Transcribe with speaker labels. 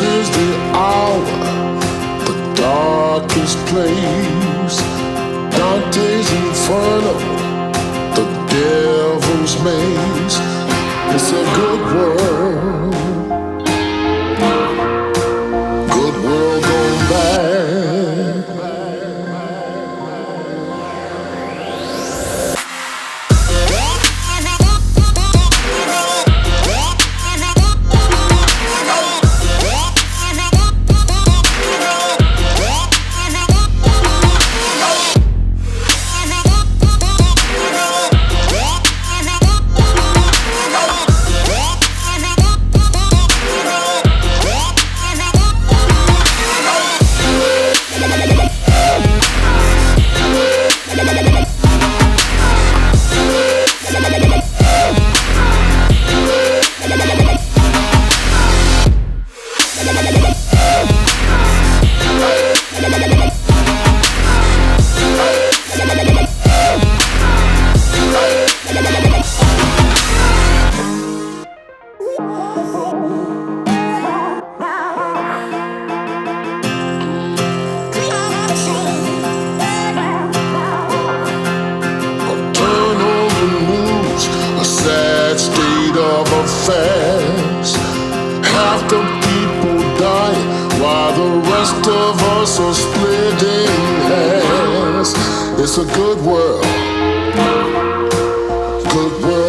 Speaker 1: is the hour, the darkest place. Dante's Inferno, the devil's maze. It's a good world, good world gone bad. Half the people die while the rest of us are splitting hairs. It's a good world, good world.